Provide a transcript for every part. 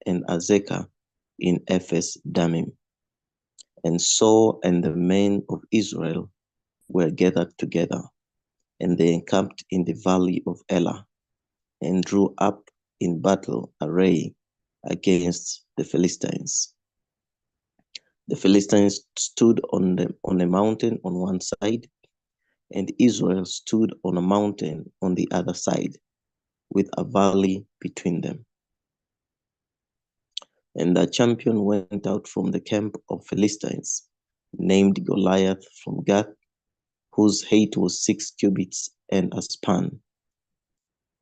and Azekah in Ephes Dammim. And Saul and the men of Israel were gathered together, and they encamped in the valley of Elah, and drew up in battle array against the Philistines. The Philistines stood on a mountain on one side, and Israel stood on a mountain on the other side, with a valley between them. And the champion went out from the camp of Philistines, named Goliath from Gath, whose height was 6 cubits and a span.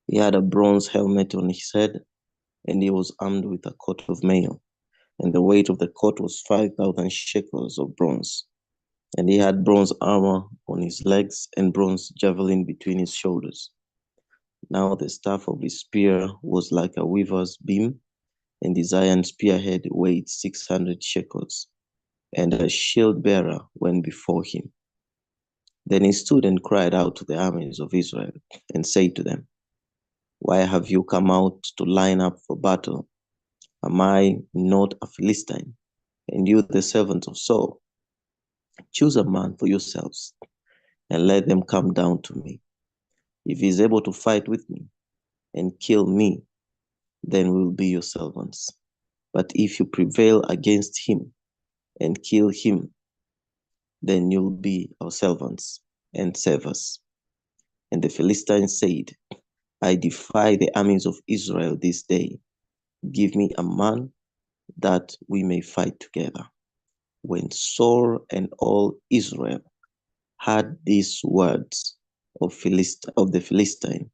He had a bronze helmet on his head, and he was armed with a coat of mail, and the weight of the coat was 5,000 shekels of bronze. And he had bronze armor on his legs and bronze javelin between his shoulders. Now the staff of his spear was like a weaver's beam, and his iron spearhead weighed 600 shekels, and a shield bearer went before him. Then he stood and cried out to the armies of Israel, and said to them, "Why have you come out to line up for battle? Am I not a Philistine, and you the servants of Saul? Choose a man for yourselves, and let them come down to me. If he is able to fight with me and kill me, then we will be your servants. But if you prevail against him and kill him, then you will be our servants and serve us." And the Philistines said, "I defy the armies of Israel this day. Give me a man that we may fight together." When Saul and all Israel heard these words of the Philistine,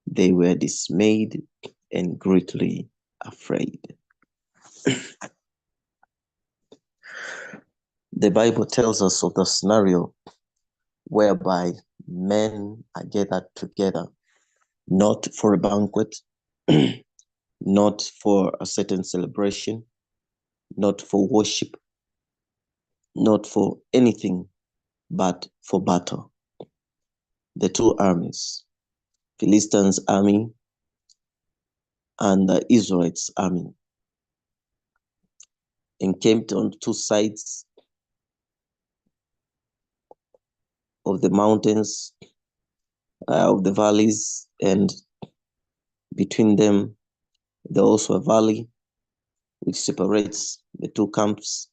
they were dismayed and greatly afraid. The Bible tells us of the scenario whereby men are gathered together, not for a banquet, not for a certain celebration, not for worship, not for anything, but for battle. The two armies, Philistines' army and the Israelites' army, encamped on two sides of the mountains, of the valleys, and between them, there also a valley which separates the two camps,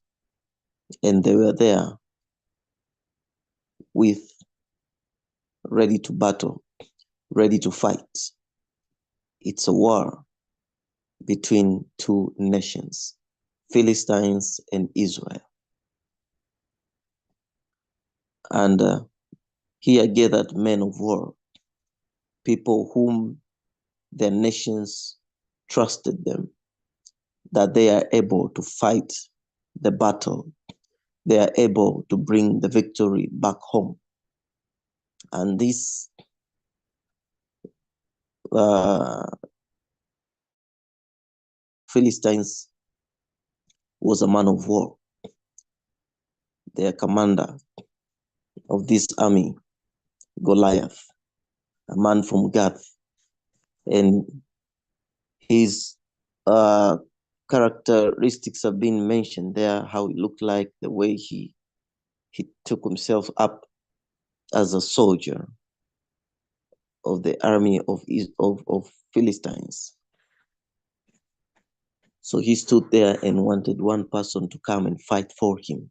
and they were there with ready to battle, ready to fight. It's a war between two nations, Philistines and Israel. And here gathered men of war, people whom their nations trusted them, that they are able to fight the battle. They are able to bring the victory back home. And this Philistines was a man of war. Their commander of this army, Goliath, a man from Gath, and his characteristics have been mentioned there, how he looked like, the way he took himself up as a soldier of the army of Philistines. So he stood there and wanted one person to come and fight for him.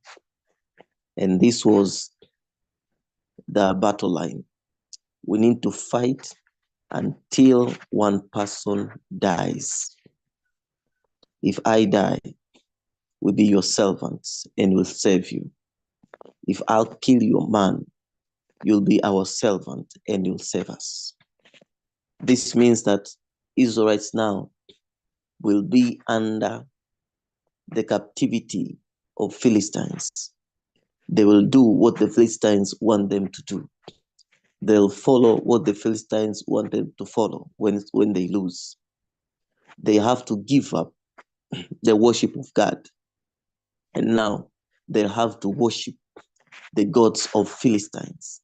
And this was the battle line. We need to fight until one person dies. If I die, we'll be your servants and will serve you. If I'll kill your man, you'll be our servant and you'll serve us. This means that Israelites now will be under the captivity of Philistines. They will do what the Philistines want them to do. They'll follow what the Philistines want them to follow when they lose. They have to give up the worship of God. And now they'll have to worship the gods of Philistines.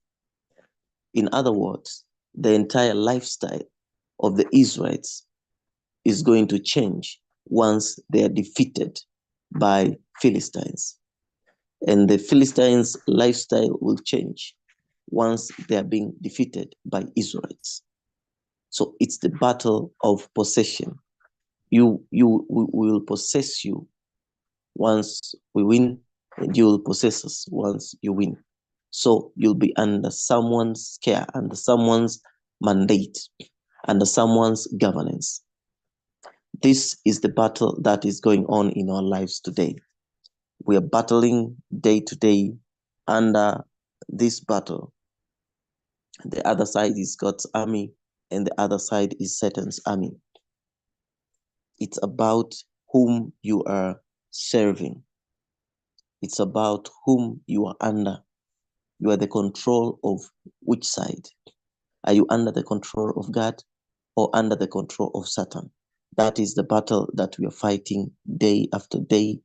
In other words, the entire lifestyle of the Israelites is going to change once they are defeated by Philistines. And the Philistines' lifestyle will change once they are being defeated by Israelites. So it's the battle of possession. We will possess you once we win, and you will possess us once you win. So you'll be under someone's care, under someone's mandate, under someone's governance. This is the battle that is going on in our lives today. We are battling day to day under this battle. The other side is God's army, and the other side is Satan's army. It's about whom you are serving. It's about whom you are under. You are the control of which side? Are you under the control of God or under the control of Satan? That is the battle that we are fighting day after day,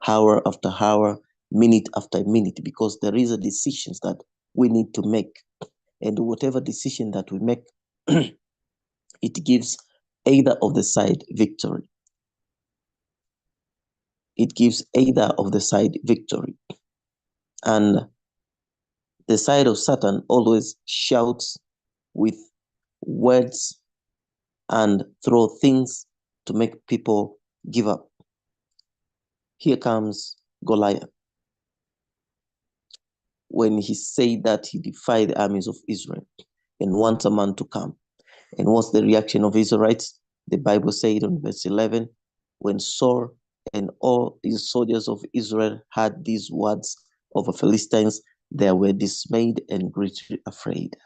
hour after hour, minute after minute, because there is a decisions that we need to make. And whatever decision that we make, it gives either of the side victory. It gives either of the side victory. And the side of Satan always shouts with words and throw things to make people give up. Here comes Goliath. When he said that he defied the armies of Israel and wants a man to come. And what's the reaction of Israelites? The Bible said on verse 11, when Saul and all his soldiers of Israel heard these words of the Philistines, they were dismayed and greatly afraid.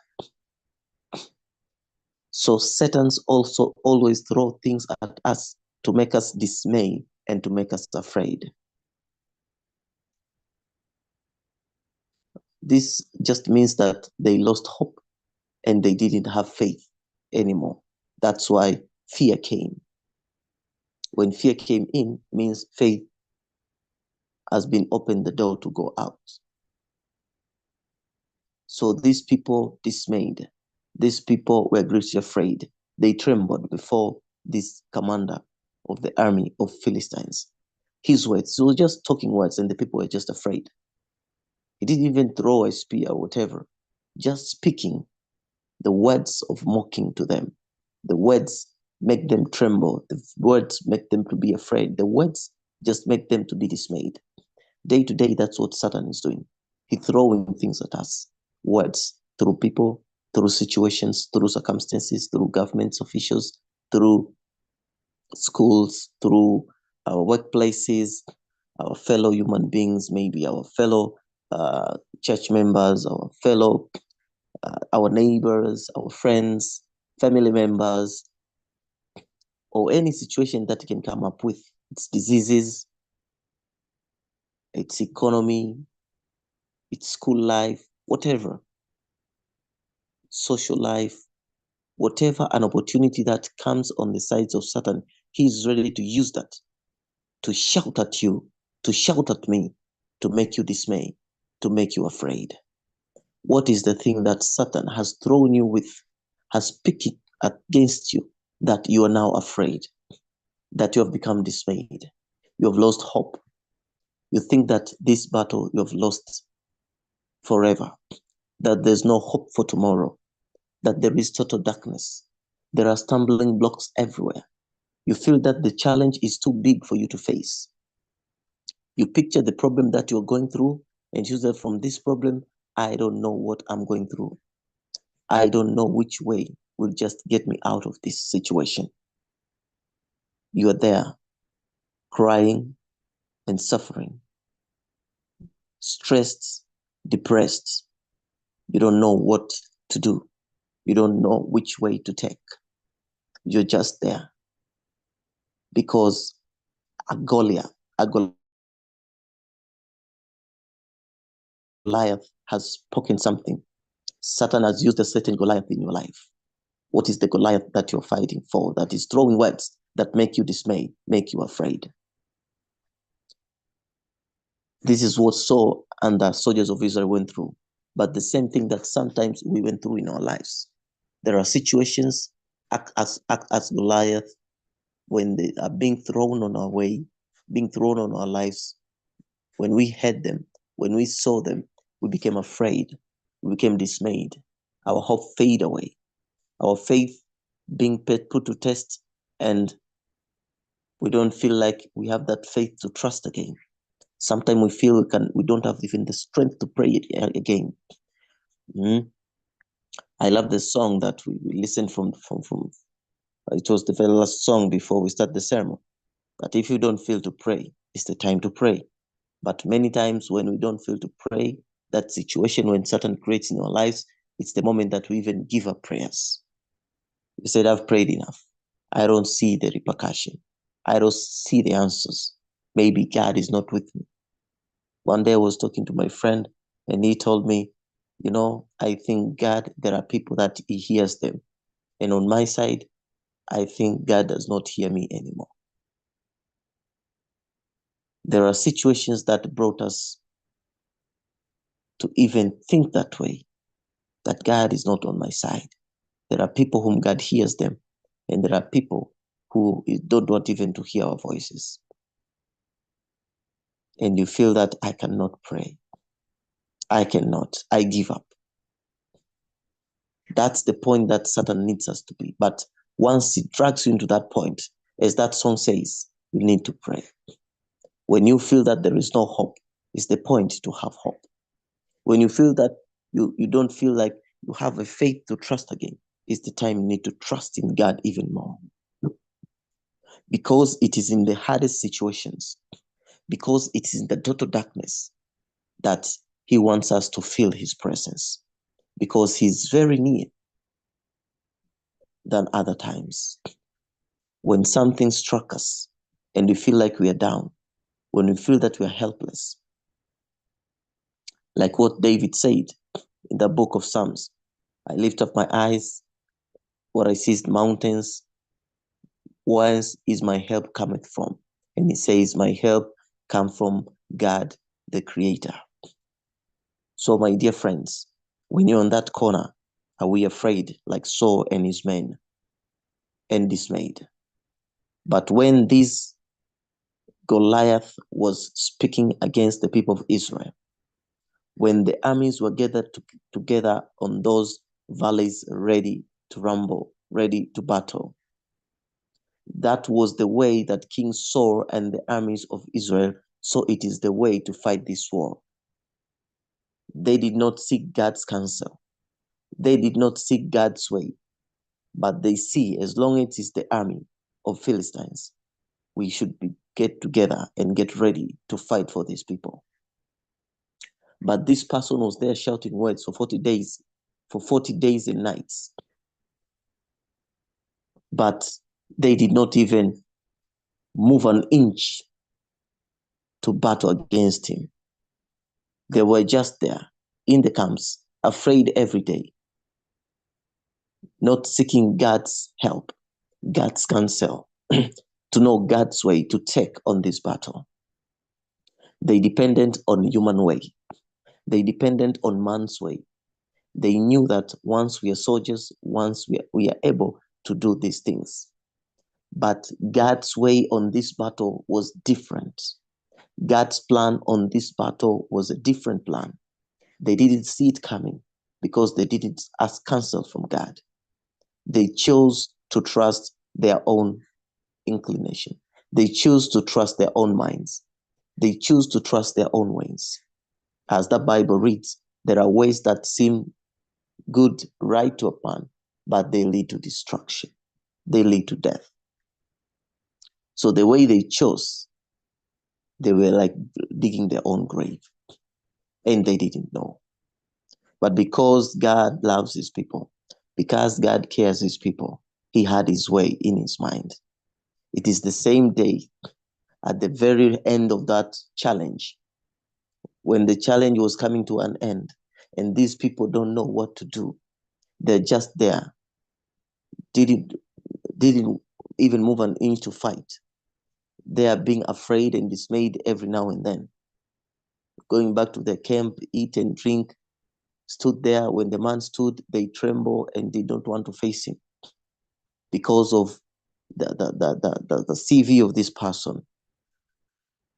So Satan's also always throw things at us to make us dismay and to make us afraid. This just means that they lost hope and they didn't have faith anymore. That's why fear came. When fear came in, means faith has been opened the door to go out. So these people dismayed. These people were greatly afraid. They trembled before this commander of the army of Philistines. His words, he was just talking words and the people were just afraid. He didn't even throw a spear or whatever, just speaking the words of mocking to them. The words make them tremble. The words make them to be afraid. The words just make them to be dismayed. Day to day, that's what Satan is doing. He's throwing things at us. Words through people, through situations, through circumstances, through government officials, through schools, through our workplaces, our fellow human beings, maybe our fellow church members, our neighbors, our friends, family members, or any situation that can come up with. It's diseases, it's economy, it's school life, whatever, social life, whatever an opportunity that comes on the sides of Satan, he's ready to use that to shout at you, to shout at me, to make you dismay, to make you afraid. What is the thing that Satan has thrown you with, has picked against you, that you are now afraid, that you have become dismayed? You have lost hope. You think that this battle you have lost forever, that there's no hope for tomorrow, that there is total darkness. There are stumbling blocks everywhere. You feel that the challenge is too big for you to face. You picture the problem that you're going through and you say, from this problem, I don't know what I'm going through. I don't know which way will just get me out of this situation. You are there crying and suffering, stressed, depressed. You don't know what to do. You don't know which way to take. You're just there because a Goliath has spoken something. Satan has used a certain Goliath in your life. What is the Goliath that you're fighting for, that is throwing words that make you dismay, make you afraid? This is what Saul and the soldiers of Israel went through. But the same thing that sometimes we went through in our lives. There are situations, act as Goliath, when they are being thrown on our way, being thrown on our lives, when we heard them, when we saw them, we became afraid, we became dismayed. Our hope faded away. Our faith being put to test, and we don't feel like we have that faith to trust again. Sometimes we feel we don't have even the strength to pray it again. I love the song that we listened from. It was the very last song before we start the sermon. That if you don't feel to pray, it's the time to pray. But many times when we don't feel to pray, that situation when Satan creates in our lives, it's the moment that we even give up prayers. We said, I've prayed enough. I don't see the repercussion. I don't see the answers. Maybe God is not with me. One day I was talking to my friend and he told me, I think God, there are people that he hears them. And on my side, I think God does not hear me anymore. There are situations that brought us to even think that way, that God is not on my side. There are people whom God hears them, and there are people who don't want even to hear our voices. And you feel that I cannot pray. I cannot. I give up. That's the point that Satan needs us to be. But once he drags you into that point, as that song says, you need to pray. When you feel that there is no hope, it's the point to have hope. When you feel that you don't feel like you have a faith to trust again, it's the time you need to trust in God even more. Because it is in the hardest situations, because it is in the total darkness that he wants us to feel his presence, because he's very near than other times. When something struck us and we feel like we are down, when we feel that we are helpless, like what David said in the book of Psalms, I lift up my eyes, what I see is mountains, whence is my help cometh from? And he says, my help come from God, the Creator. So, my dear friends, when you're on that corner, are we afraid like Saul and his men and dismayed? But when this Goliath was speaking against the people of Israel, when the armies were gathered together on those valleys ready to rumble, ready to battle, that was the way that King Saul and the armies of Israel saw it is the way to fight this war. They did not seek God's counsel. They did not seek God's way. But they see, as long as it's the army of Philistines, we should get together and get ready to fight for these people. But this person was there shouting words for 40 days and nights. But they did not even move an inch to battle against him. They were just there in the camps, afraid every day, not seeking God's help, God's counsel, to know God's way to take on this battle. They depended on human way. They depended on man's way. They knew that once we are soldiers, once we are able to do these things. But God's way on this battle was different. God's plan on this battle was a different plan. They didn't see it coming because they didn't ask counsel from God. They chose to trust their own inclination. They choose to trust their own minds. They choose to trust their own ways. As the Bible reads, there are ways that seem good, right to a man, but they lead to destruction. They lead to death. So the way they chose, they were like digging their own grave. And they didn't know. But because God loves his people, because God cares his people, he had his way in his mind. It is the same day at the very end of that challenge, when the challenge was coming to an end, and these people don't know what to do. They're just there. Didn't even move an inch to fight. They are being afraid and dismayed every now and then. Going back to their camp, eat and drink, stood there. When the man stood, they tremble and they don't want to face him because of the CV of this person,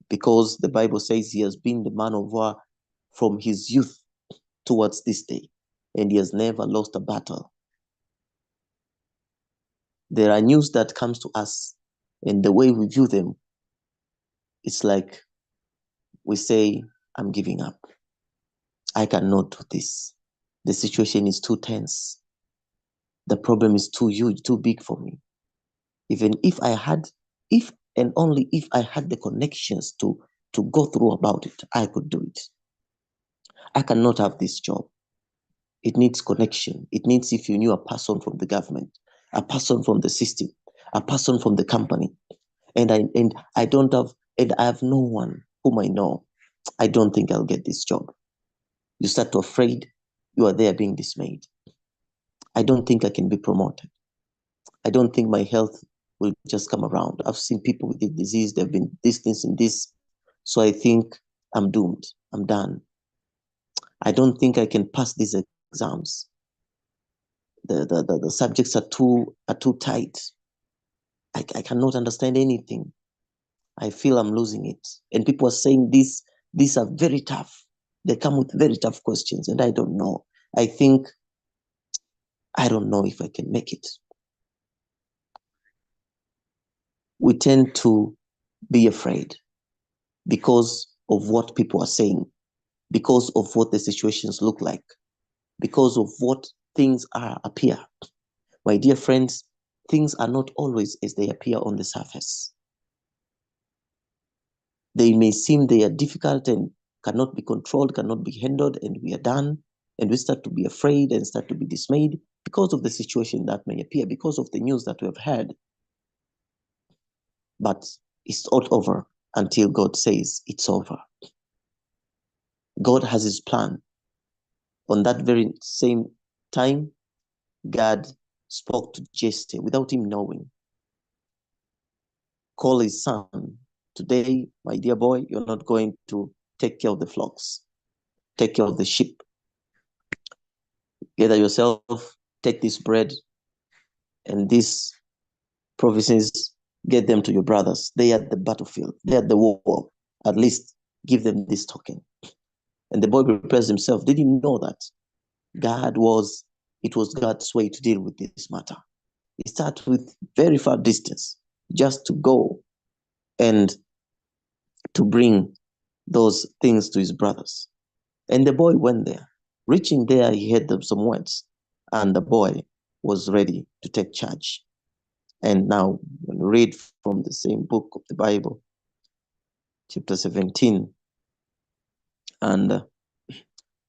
because the Bible says he has been the man of war from his youth towards this day, and he has never lost a battle. There are news that comes to us, and the way we view them, it's like we say, I'm giving up. I cannot do this. The situation is too tense. The problem is too huge, too big for me. Even if and only if I had the connections to go through about it, I could do it. I cannot have this job. It needs connection. It needs if you knew a person from the government, a person from the system, a person from the company. And I don't have, and I have no one whom I know. I don't think I'll get this job. You start to afraid, you are there being dismayed. I don't think I can be promoted. I don't think my health will just come around. I've seen people with the disease, they've been this, this, and this. So I think I'm doomed. I'm done. I don't think I can pass these exams. The subjects are too tight. I cannot understand anything. I feel I'm losing it. And people are saying these are very tough. They come with very tough questions, and I don't know. I don't know if I can make it. We tend to be afraid because of what people are saying, because of what the situations look like, because of what things appear. My dear friends, things are not always as they appear on the surface. They may seem they are difficult and cannot be controlled, cannot be handled, and we are done, and we start to be afraid and start to be dismayed because of the situation that may appear, because of the news that we have heard. But it's all over until God says it's over. God has his plan. On that very same time, God spoke to Jesse without him knowing. Call his son. Today, my dear boy, you're not going to take care of the flocks. Take care of the sheep. Gather yourself, take this bread and these provisions, get them to your brothers. They are at the battlefield. They are at the war. At least give them this token. And the boy prepares himself. Did he know that it was God's way to deal with this matter? He starts with very far distance just to go and to bring those things to his brothers. And the boy went there. Reaching there, he heard them some words, and the boy was ready to take charge. And now, when we read from the same book of the Bible, chapter 17 and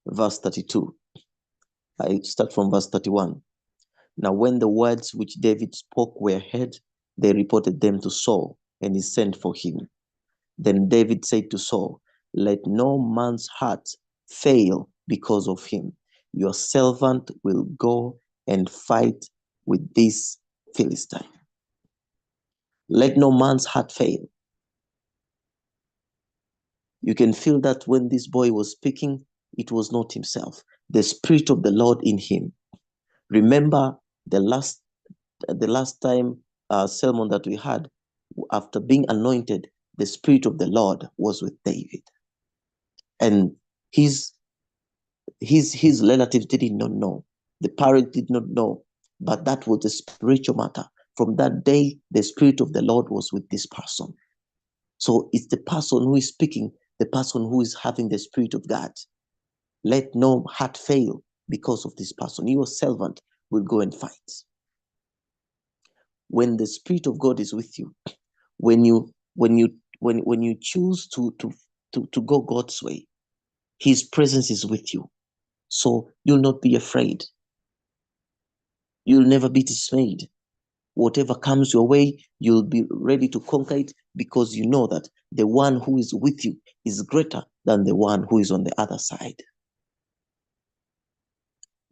verse 32, I start from verse 31. Now, when the words which David spoke were heard, they reported them to Saul, and he sent for him. Then David said to Saul, let no man's heart fail because of him. Your servant will go and fight with this Philistine. Let no man's heart fail. You can feel that when this boy was speaking, it was not himself. The Spirit of the Lord in him. Remember the last time sermon that we had, after being anointed, the Spirit of the Lord was with David. And his relatives did not know. The parents did not know. But that was a spiritual matter. From that day, the Spirit of the Lord was with this person. So it's the person who is speaking, the person who is having the Spirit of God. Let no heart fail because of this person. Your servant will go and fight. When the Spirit of God is with you, when you choose to go God's way, his presence is with you. So you'll not be afraid. You'll never be dismayed. Whatever comes your way, you'll be ready to conquer it because you know that the one who is with you is greater than the one who is on the other side.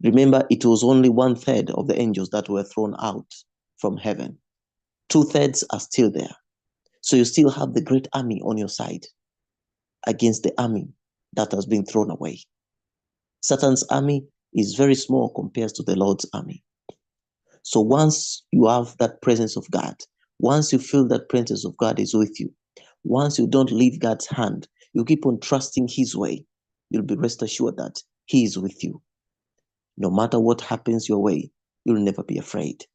Remember, it was only 1/3 of the angels that were thrown out from heaven. 2/3 are still there. So you still have the great army on your side against the army that has been thrown away. Satan's army is very small compared to the Lord's army. So once you have that presence of God, Once you feel that presence of God is with you, once you don't leave God's hand, you keep on trusting his way, you'll be rest assured that he is with you. No matter what happens your way, you'll never be afraid.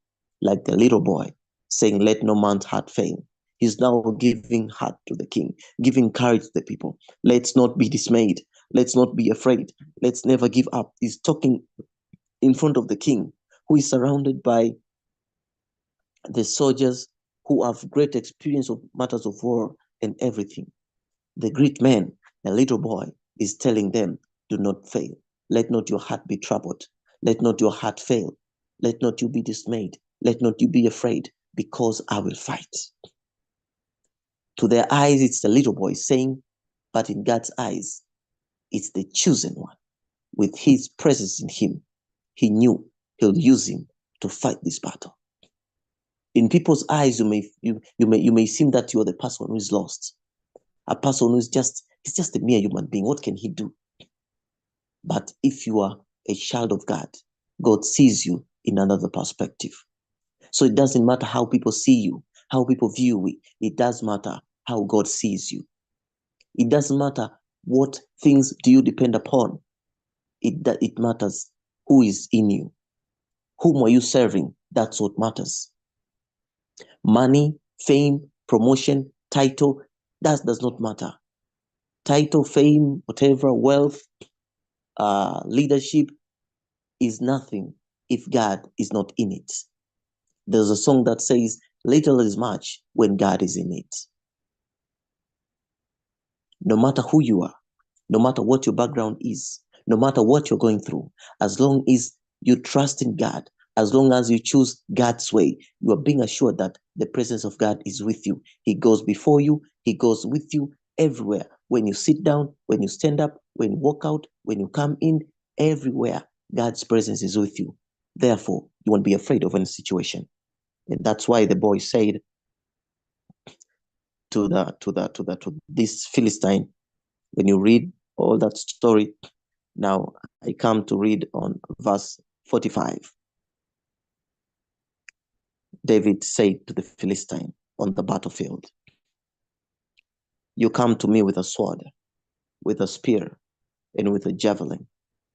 Like the little boy saying, let no man's heart fail. He's now giving heart to the king, giving courage to the people. Let's not be dismayed. Let's not be afraid. Let's never give up. He's talking in front of the king, who is surrounded by the soldiers who have great experience of matters of war and everything. The great man, the little boy, is telling them, do not fail. Let not your heart be troubled. Let not your heart fail. Let not you be dismayed. Let not you be afraid, because I will fight. To their eyes, it's the little boy saying, but in God's eyes, it's the chosen one. With his presence in him, he knew he'll use him to fight this battle. In people's eyes, you may seem that you're the person who is lost. A person who's he's just a mere human being. What can he do? But if you are a child of God, God sees you in another perspective. So it doesn't matter how people see you, how people view you. It does matter how God sees you. It doesn't matter what things do you depend upon. It matters who is in you. Whom are you serving? That's what matters. Money, fame, promotion, title, that does not matter. Title, fame, whatever, wealth, leadership is nothing if God is not in it. There's a song that says, little is much when God is in it. No matter who you are, no matter what your background is, no matter what you're going through, as long as you trust in God, as long as you choose God's way, you are being assured that the presence of God is with you. He goes before you. He goes with you everywhere. When you sit down, when you stand up, when you walk out, when you come in, everywhere, God's presence is with you. Therefore, you won't be afraid of any situation. And that's why the boy said to this Philistine, when you read all that story, now I come to read on verse 45. David said to the Philistine on the battlefield, you come to me with a sword, with a spear, and with a javelin,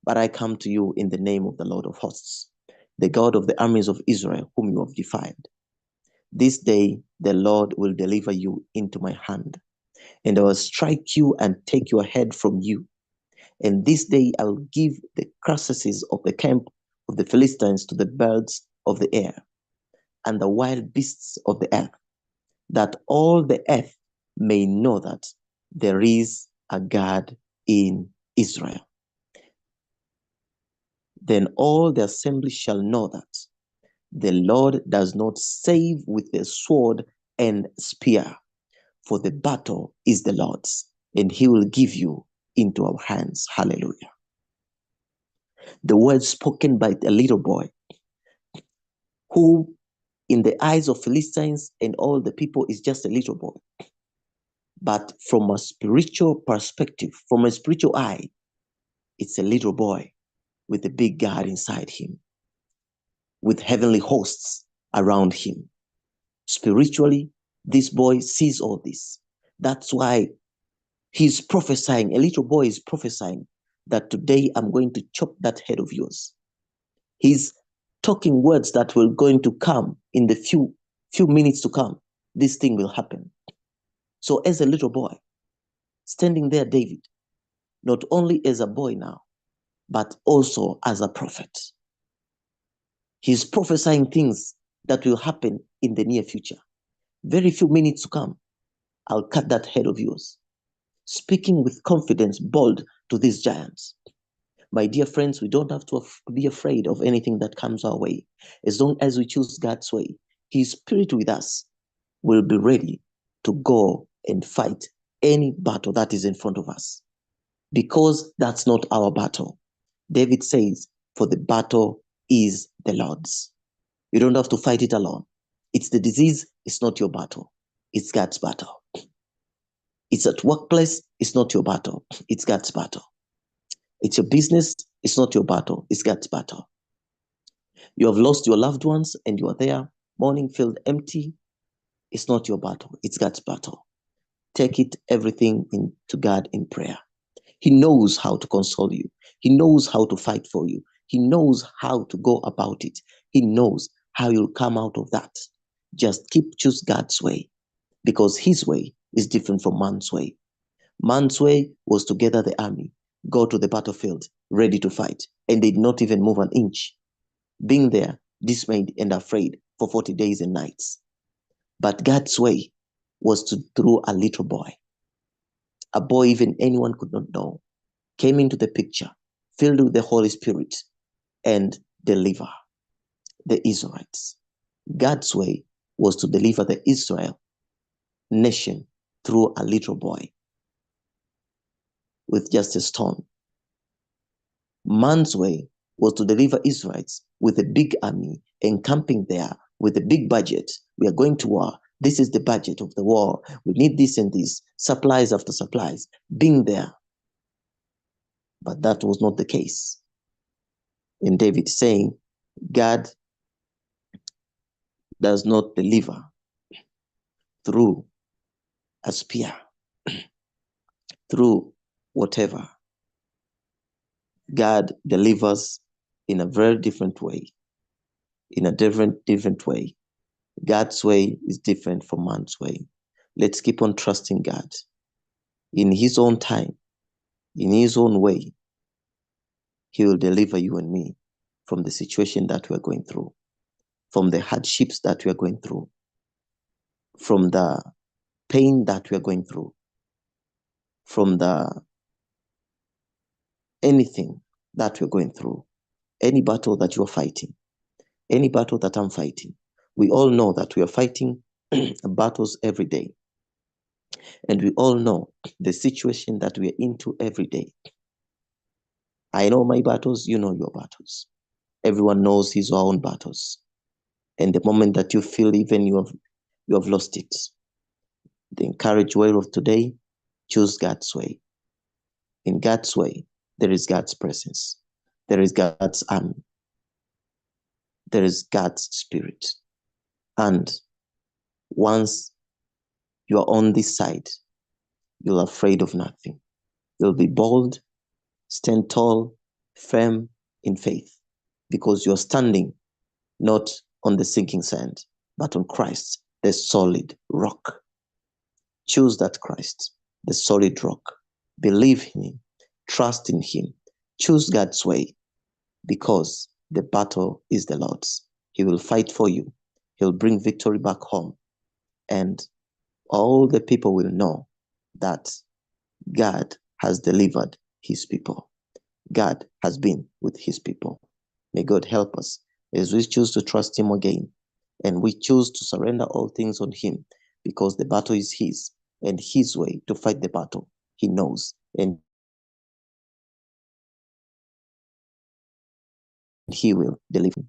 but I come to you in the name of the Lord of hosts, the God of the armies of Israel, whom you have defied. This day the Lord will deliver you into my hand, and I will strike you and take your head from you. And this day I will give the carcasses of the camp of the Philistines to the birds of the air and the wild beasts of the earth, that all the earth may know that there is a God in Israel. Then all the assembly shall know that the Lord does not save with the sword and spear, for the battle is the Lord's, and he will give you into our hands. Hallelujah. The words spoken by a little boy, who in the eyes of Philistines and all the people is just a little boy. But from a spiritual perspective, from a spiritual eye, it's a little boy with a big God inside him, with heavenly hosts around him. Spiritually, this boy sees all this. That's why he's prophesying. A little boy is prophesying that today I'm going to chop that head of yours. He's talking words that will going to come in the few minutes to come. This thing will happen. So as a little boy, standing there, David, not only as a boy now, but also as a prophet. He's prophesying things that will happen in the near future. Very few minutes to come, I'll cut that head of yours. Speaking with confidence, bold to these giants. My dear friends, we don't have to be afraid of anything that comes our way. As long as we choose God's way, His Spirit with us will be ready to go and fight any battle that is in front of us. Because that's not our battle. David says, for the battle is the Lord's. You don't have to fight it alone. It's the disease, it's not your battle. It's God's battle. It's at workplace, it's not your battle. It's God's battle. It's your business, it's not your battle. It's God's battle. You have lost your loved ones and you are there, mourning, filled empty. It's not your battle, it's God's battle. Take it everything into God in prayer. He knows how to console you. He knows how to fight for you. He knows how to go about it. He knows how you'll come out of that. Just choose God's way, because his way is different from man's way. Man's way was to gather the army, go to the battlefield, ready to fight, and they did not even move an inch, being there, dismayed and afraid for 40 days and nights. But God's way was through a little boy, a boy even anyone could not know, came into the picture, filled with the Holy Spirit, and deliver the Israelites. God's way was to deliver the Israel nation through a little boy with just a stone. Man's way was to deliver Israelites with a big army encamping there with a big budget. We are going to war. This is the budget of the war. We need this and this, supplies after supplies, being there. But that was not the case. And David saying, God does not deliver through a spear, through whatever. God delivers in a very different way, in a different way. God's way is different from man's way. Let's keep on trusting God. In his own time, in his own way, he will deliver you and me from the situation that we are going through, from the hardships that we are going through, from the pain that we are going through, from the anything that we're going through, any battle that you're fighting, any battle that I'm fighting. We all know that we are fighting battles every day. And we all know the situation that we are into every day. I know my battles, you know your battles. Everyone knows his own battles. And the moment that you feel even you have lost it, the encouraged way of today, choose God's way. In God's way, there is God's presence. There is God's army. There is God's spirit. And once you are on this side, you're afraid of nothing. You'll be bold, stand tall, firm in faith, because you're standing not on the sinking sand, but on Christ, the solid rock. Choose that Christ, the solid rock. Believe in him, trust in him, choose God's way, because the battle is the Lord's. He will fight for you. He'll bring victory back home. And all the people will know that God has delivered his people. God has been with his people. May God help us as we choose to trust him again, and we choose to surrender all things on him, because the battle is his, and his way to fight the battle he knows, and he will deliver.